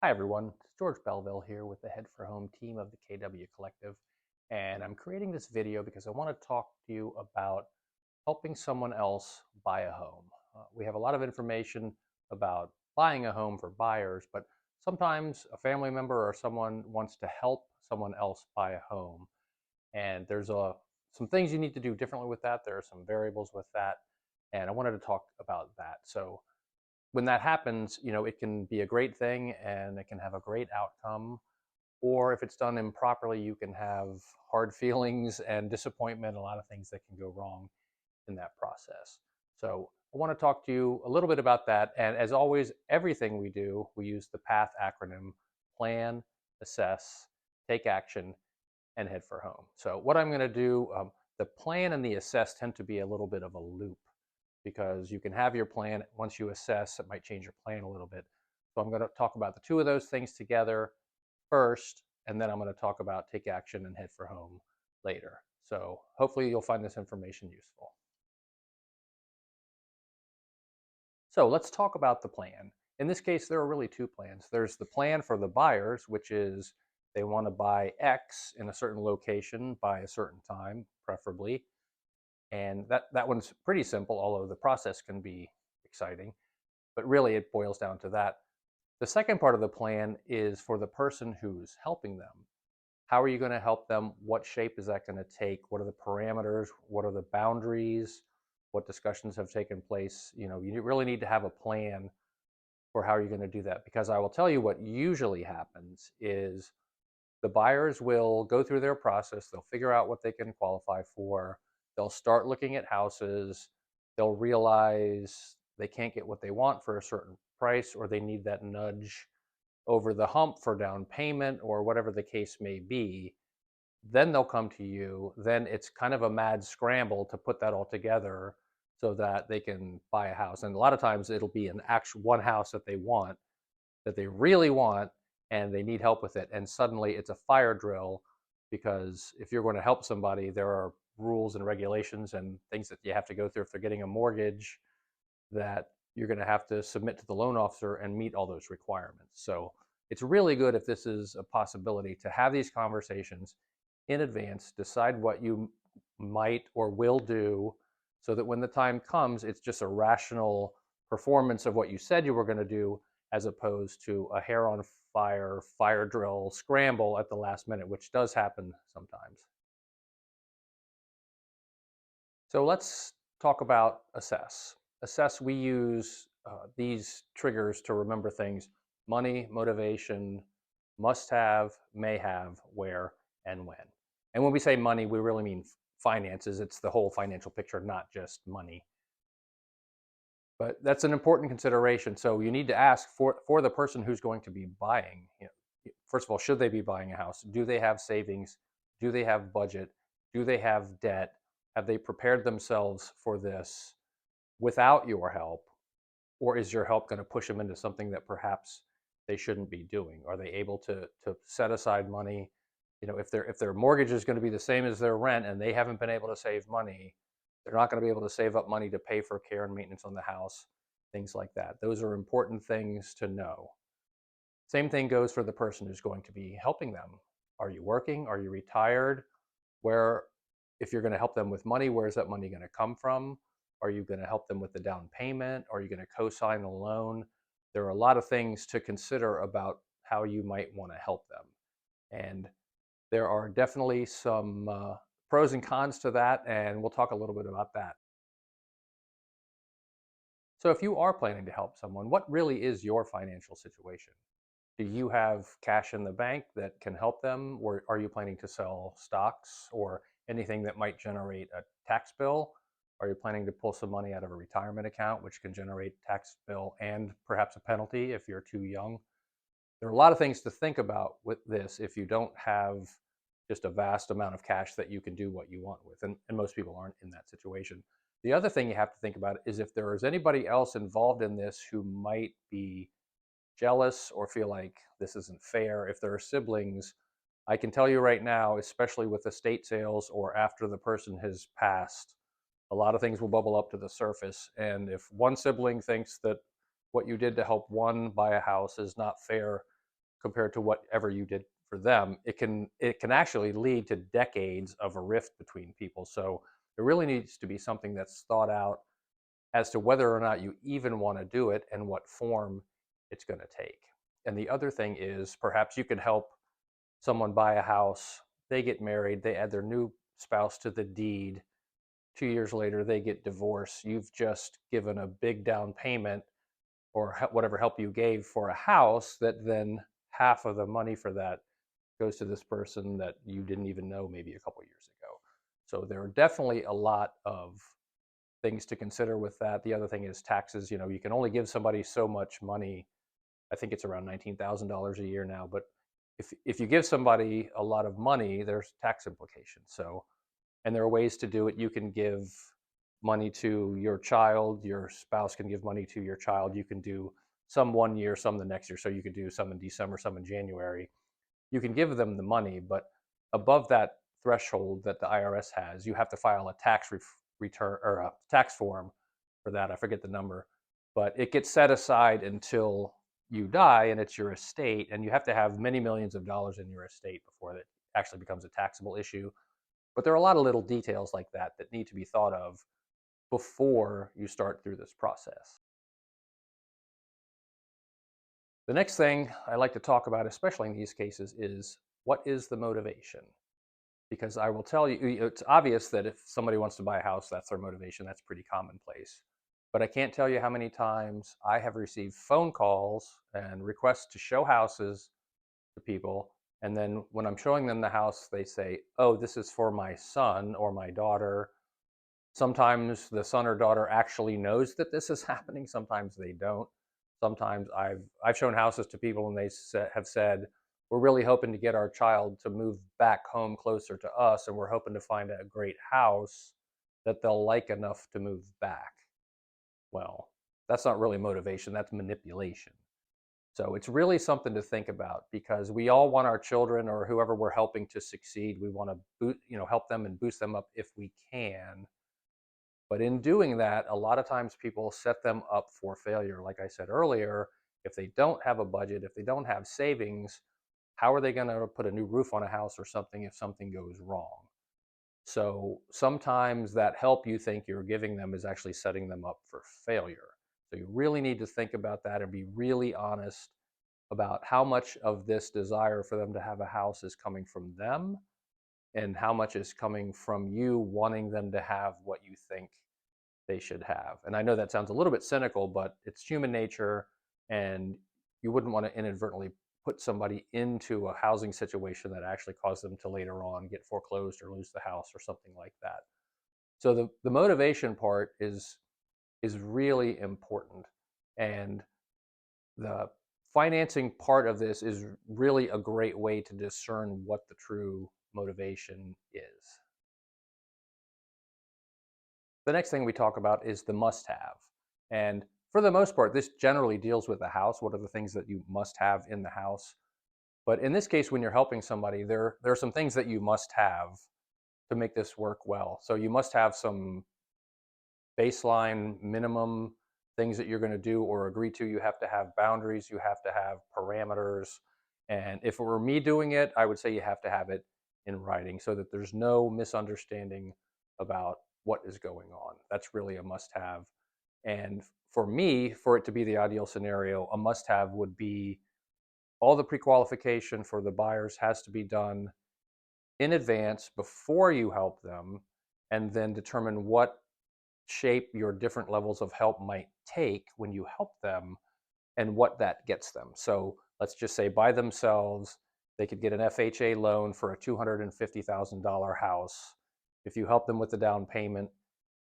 Hi everyone, it's George Belleville here with the Head for Home team of the KW Collective, and I'm creating this video because I want to talk to you about helping someone else buy a home. We have a lot of information about buying a home for buyers, but sometimes a family member or someone wants to help someone else buy a home, and there's some things you need to do differently with that. There are some variables with that, and I wanted to talk about that. So when that happens, it can be a great thing and it can have a great outcome. Or if it's done improperly, you can have hard feelings and disappointment, a lot of things that can go wrong in that process. So I want to talk to you a little bit about that. And as always, everything we do, we use the PATH acronym: plan, assess, take action, and head for home. So what I'm going to do, the plan and the assess tend to be a little bit of a loop because you can have your plan. Once you assess, it might change your plan a little bit. So I'm going to talk about the two of those things together first, and then I'm going to talk about take action and head for home later. So hopefully you'll find this information useful. So let's talk about the plan. In this case, there are really two plans. There's the plan for the buyers, which is they want to buy X in a certain location by a certain time, preferably. And that one's pretty simple, although the process can be exciting. But really, it boils down to that. The second part of the plan is for the person who's helping them. How are you going to help them? What shape is that going to take? What are the parameters? What are the boundaries? What discussions have taken place? You really need to have a plan for how you're going to do that, because I will tell you what usually happens is the buyers will go through their process. They'll figure out what they can qualify for. They'll start looking at houses. They'll realize they can't get what they want for a certain price, or they need that nudge over the hump for down payment or whatever the case may be. Then they'll come to you. Then it's kind of a mad scramble to put that all together so that they can buy a house. And a lot of times it'll be an actual one house that they want, that they really want, and they need help with it. And suddenly it's a fire drill, because if you're going to help somebody, there are rules and regulations and things that you have to go through. If they're getting a mortgage, that you're going to have to submit to the loan officer and meet all those requirements. So it's really good, if this is a possibility, to have these conversations in advance, decide what you might or will do, so that when the time comes, it's just a rational performance of what you said you were going to do, as opposed to a hair on fire drill scramble at the last minute, which does happen sometimes. So let's talk about assess. Assess, we use these triggers to remember things: money, motivation, must have, may have, where, and when. And when we say money, we really mean finances. It's the whole financial picture, not just money. But that's an important consideration. So you need to ask for the person who's going to be buying. First of all, should they be buying a house? Do they have savings? Do they have budget? Do they have debt? Have they prepared themselves for this without your help? Or is your help going to push them into something that perhaps they shouldn't be doing? Are they able to set aside money? If their mortgage is going to be the same as their rent and they haven't been able to save money, they're not going to be able to save up money to pay for care and maintenance on the house, things like that. Those are important things to know. Same thing goes for the person who's going to be helping them. Are you working? Are you retired? Where, if you're going to help them with money, where's that money going to come from? Are you going to help them with the down payment? Are you going to co-sign the loan? There are a lot of things to consider about how you might want to help them. And there are definitely some pros and cons to that, and we'll talk a little bit about that. So if you are planning to help someone, what really is your financial situation? Do you have cash in the bank that can help them, or are you planning to sell stocks or anything that might generate a tax bill? Are you planning to pull some money out of a retirement account, which can generate a tax bill and perhaps a penalty if you're too young? There are a lot of things to think about with this if you don't have just a vast amount of cash that you can do what you want with. And most people aren't in that situation. The other thing you have to think about is if there is anybody else involved in this who might be jealous or feel like this isn't fair. If there are siblings, I can tell you right now, especially with estate sales or after the person has passed, a lot of things will bubble up to the surface. And if one sibling thinks that what you did to help one buy a house is not fair compared to whatever you did for them, it can actually lead to decades of a rift between people. So it really needs to be something that's thought out as to whether or not you even want to do it and what form it's going to take. And the other thing is perhaps you could help someone buy a house, they get married, they add their new spouse to the deed. 2 years later, they get divorced. You've just given a big down payment or whatever help you gave for a house that then half of the money for that goes to this person that you didn't even know maybe a couple years ago. So there are definitely a lot of things to consider with that. The other thing is taxes. You can only give somebody so much money. I think it's around $19,000 a year now, but if you give somebody a lot of money, there's tax implications. So, and there are ways to do it. You can give money to your child, your spouse can give money to your child. You can do some one year, some the next year. So you could do some in December, some in January. You can give them the money, but above that threshold that the IRS has, you have to file a tax return or a tax form for that. I forget the number, but it gets set aside until you die and it's your estate, and you have to have many millions of dollars in your estate before that actually becomes a taxable issue. But there are a lot of little details like that that need to be thought of before you start through this process. The next thing I like to talk about, especially in these cases, is what is the motivation? Because I will tell you, it's obvious that if somebody wants to buy a house, that's their motivation. That's pretty commonplace. But I can't tell you how many times I have received phone calls and requests to show houses to people. And then when I'm showing them the house, they say, oh, this is for my son or my daughter. Sometimes the son or daughter actually knows that this is happening. Sometimes they don't. Sometimes I've shown houses to people and they have said, we're really hoping to get our child to move back home closer to us, and we're hoping to find a great house that they'll like enough to move back. Well, that's not really motivation, that's manipulation. So it's really something to think about, because we all want our children or whoever we're helping to succeed. We want to help them and boost them up if we can. But in doing that, a lot of times people set them up for failure. Like I said earlier, if they don't have a budget, if they don't have savings, how are they going to put a new roof on a house or something if something goes wrong? So sometimes that help you think you're giving them is actually setting them up for failure. So you really need to think about that and be really honest about how much of this desire for them to have a house is coming from them and how much is coming from you wanting them to have what you think they should have. And I know that sounds a little bit cynical, but it's human nature, and you wouldn't want to inadvertently put somebody into a housing situation that actually caused them to later on get foreclosed or lose the house or something like that. So the motivation part is really important. And the financing part of this is really a great way to discern what the true motivation is. The next thing we talk about is the must-have. And for the most part, this generally deals with the house. What are the things that you must have in the house? But in this case, when you're helping somebody, there are some things that you must have to make this work well. So you must have some baseline minimum things that you're going to do or agree to. You have to have boundaries, you have to have parameters. And if it were me doing it, I would say you have to have it in writing so that there's no misunderstanding about what is going on. That's really a must have. And for me, for it to be the ideal scenario, a must have would be all the pre-qualification for the buyers has to be done in advance before you help them, and then determine what shape your different levels of help might take when you help them and what that gets them. So let's just say by themselves, they could get an FHA loan for a $250,000 house. If you help them with the down payment,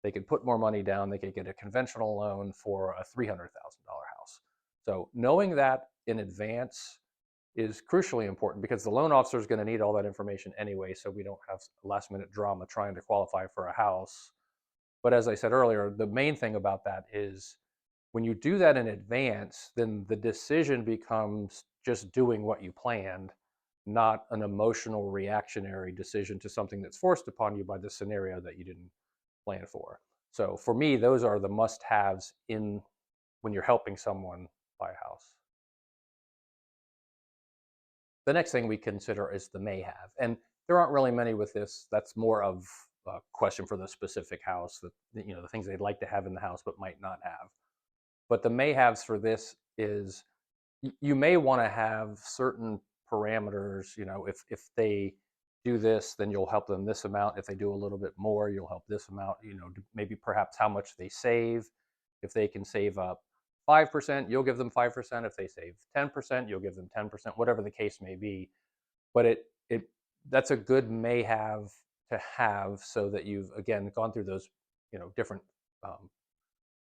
they could put more money down. They could get a conventional loan for a $300,000 house. So knowing that in advance is crucially important, because the loan officer is going to need all that information anyway, so we don't have last minute drama trying to qualify for a house. But as I said earlier, the main thing about that is when you do that in advance, then the decision becomes just doing what you planned, not an emotional reactionary decision to something that's forced upon you by the scenario that you didn't plan for. So for me, those are the must-haves in when you're helping someone buy a house. The next thing we consider is the may have. And there aren't really many with this. That's more of a question for the specific house, that the things they'd like to have in the house but might not have. But the may haves for this is you may want to have certain parameters. If they do this, then you'll help them this amount. If they do a little bit more, you'll help this amount. Maybe perhaps how much they save. If they can save up 5%, you'll give them 5%. If they save 10%, you'll give them 10%, whatever the case may be. But it that's a good may have, so that you've again gone through those different um,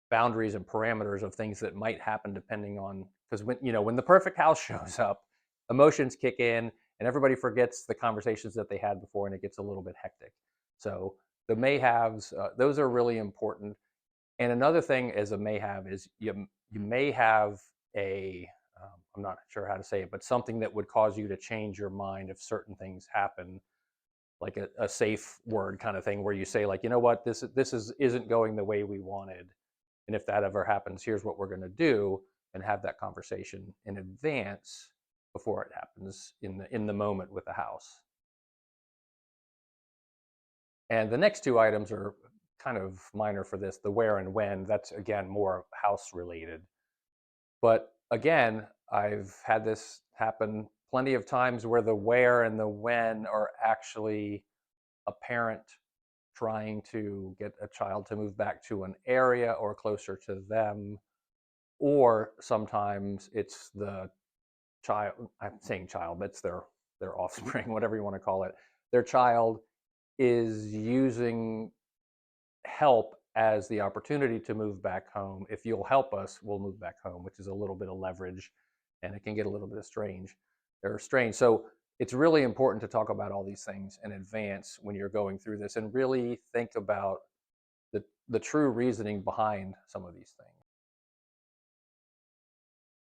boundaries and parameters of things that might happen depending on, because when the perfect house shows up, emotions kick in and everybody forgets the conversations that they had before, and it gets a little bit hectic. So the may haves, those are really important. And another thing as a may have is you may have a I'm not sure how to say it, but something that would cause you to change your mind if certain things happen, like a safe word kind of thing, where you say, like, you know what, isn't going the way we wanted, and if that ever happens, here's what we're going to do, and have that conversation in advance before it happens in the moment with the house. And the next two items are kind of minor for this, the where and when. That's again more house related. But again, I've had this happen plenty of times where the where and the when are actually a parent trying to get a child to move back to an area or closer to them, or sometimes it's the child. I'm saying child, but it's their offspring, whatever you want to call it. Their child is using help as the opportunity to move back home. If you'll help us, we'll move back home, which is a little bit of leverage, and it can get a little bit strange. They're strange. So it's really important to talk about all these things in advance when you're going through this, and really think about the true reasoning behind some of these things.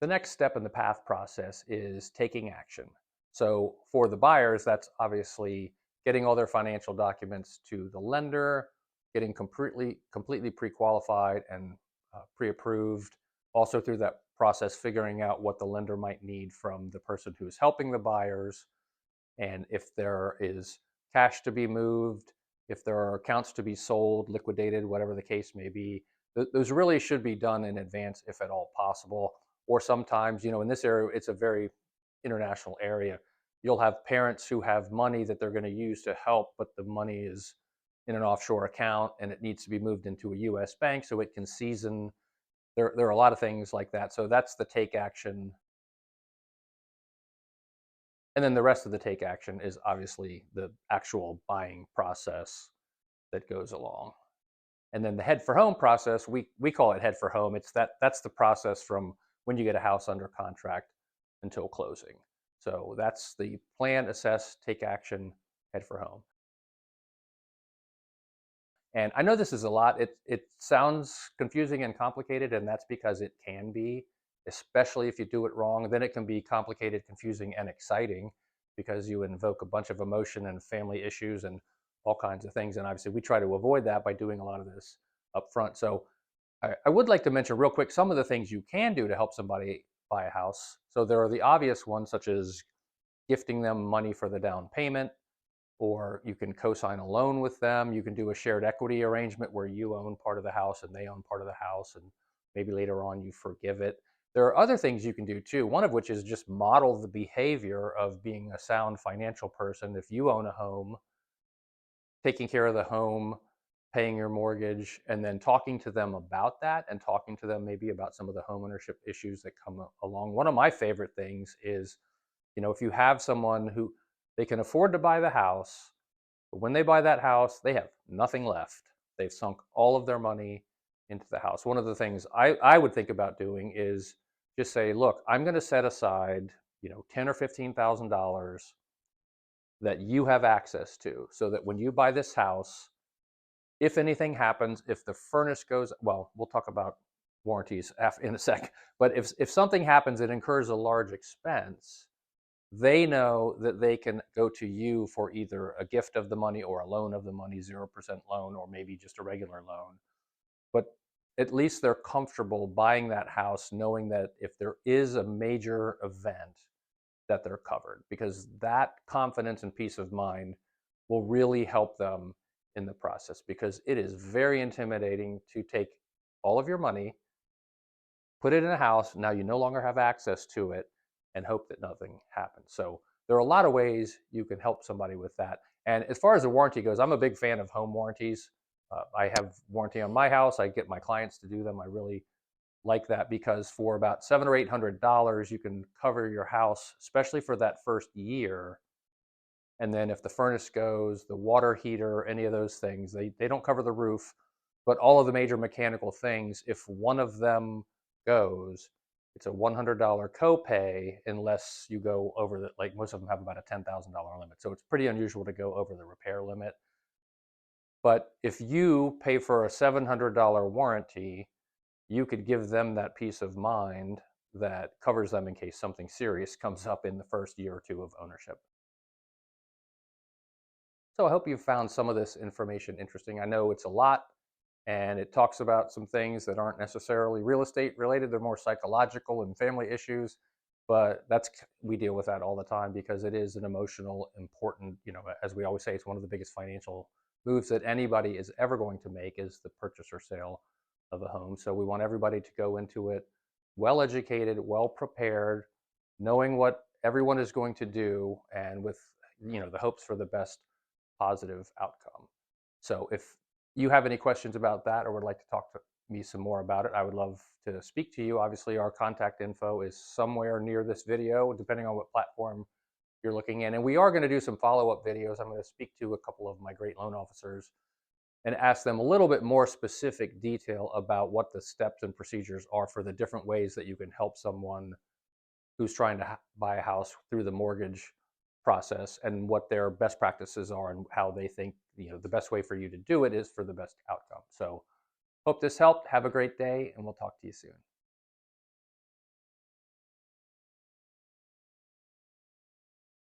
The next step in the path process is taking action. So for the buyers, that's obviously getting all their financial documents to the lender, getting completely pre-qualified and pre-approved. Also through that process, figuring out what the lender might need from the person who's helping the buyers, and if there is cash to be moved, if there are accounts to be sold, liquidated, whatever the case may be. Those really should be done in advance if at all possible. Or sometimes, in this area, it's a very international area. You'll have parents who have money that they're going to use to help, but the money is in an offshore account and it needs to be moved into a US bank so it can season. There are a lot of things like that. So that's the take action. And then the rest of the take action is obviously the actual buying process that goes along. And then the head for home process, we call it head for home. That's the process from when you get a house under contract until closing. So that's the plan, assess, take action, head for home. And I know this is a lot. It sounds confusing and complicated, and that's because it can be, especially if you do it wrong. Then it can be complicated, confusing, and exciting, because you invoke a bunch of emotion and family issues and all kinds of things. And obviously, we try to avoid that by doing a lot of this up front. So I would like to mention real quick some of the things you can do to help somebody buy a house. So there are the obvious ones, such as gifting them money for the down payment, or you can co-sign a loan with them. You can do a shared equity arrangement where you own part of the house and they own part of the house, and maybe later on you forgive it. There are other things you can do too, one of which is just model the behavior of being a sound financial person. If you own a home, taking care of the home, paying your mortgage, and then talking to them about that, and talking to them maybe about some of the homeownership issues that come along. One of my favorite things is, if you have someone who they can afford to buy the house, but when they buy that house, they have nothing left. They've sunk all of their money into the house. One of the things I would think about doing is just say, look, I'm going to set aside, $10,000 or $15,000 that you have access to, so that when you buy this house, if anything happens, if the furnace goes, well, we'll talk about warranties in a sec, but if something happens that incurs a large expense, they know that they can go to you for either a gift of the money or a loan of the money, 0% loan, or maybe just a regular loan. But at least they're comfortable buying that house, knowing that if there is a major event, that they're covered, because that confidence and peace of mind will really help them in the process, because it is very intimidating to take all of your money, put it in a house, now you no longer have access to it, and hope that nothing happens. So there are a lot of ways you can help somebody with that. And as far as the warranty goes, I'm a big fan of home warranties. I have warranty on my house. I get my clients to do them. I really like that, because for about $700 or $800, you can cover your house, especially for that first year. And then if the furnace goes, the water heater, any of those things, they don't cover the roof, but all of the major mechanical things, if one of them goes, it's a $100 copay unless you go over the, like most of them have about a $10,000 limit. So it's pretty unusual to go over the repair limit. But if you pay for a $700 warranty, you could give them that peace of mind that covers them in case something serious comes up in the first year or two of ownership. So I hope you found some of this information interesting. I know it's a lot, and it talks about some things that aren't necessarily real estate related. They're more psychological and family issues, but we deal with that all the time, because it is an emotional, important, as we always say, it's one of the biggest financial moves that anybody is ever going to make, is the purchase or sale of a home. So we want everybody to go into it well educated, well prepared, knowing what everyone is going to do, and with the hopes for the best positive outcome. So if you have any questions about that or would like to talk to me some more about it, I would love to speak to you. Obviously, our contact info is somewhere near this video, depending on what platform you're looking in. And we are going to do some follow-up videos. I'm going to speak to a couple of my great loan officers and ask them a little bit more specific detail about what the steps and procedures are for the different ways that you can help someone who's trying to buy a house through the mortgage process, and what their best practices are and how they think the best way for you to do it is for the best outcome. So hope this helped. Have a great day, and we'll talk to you soon.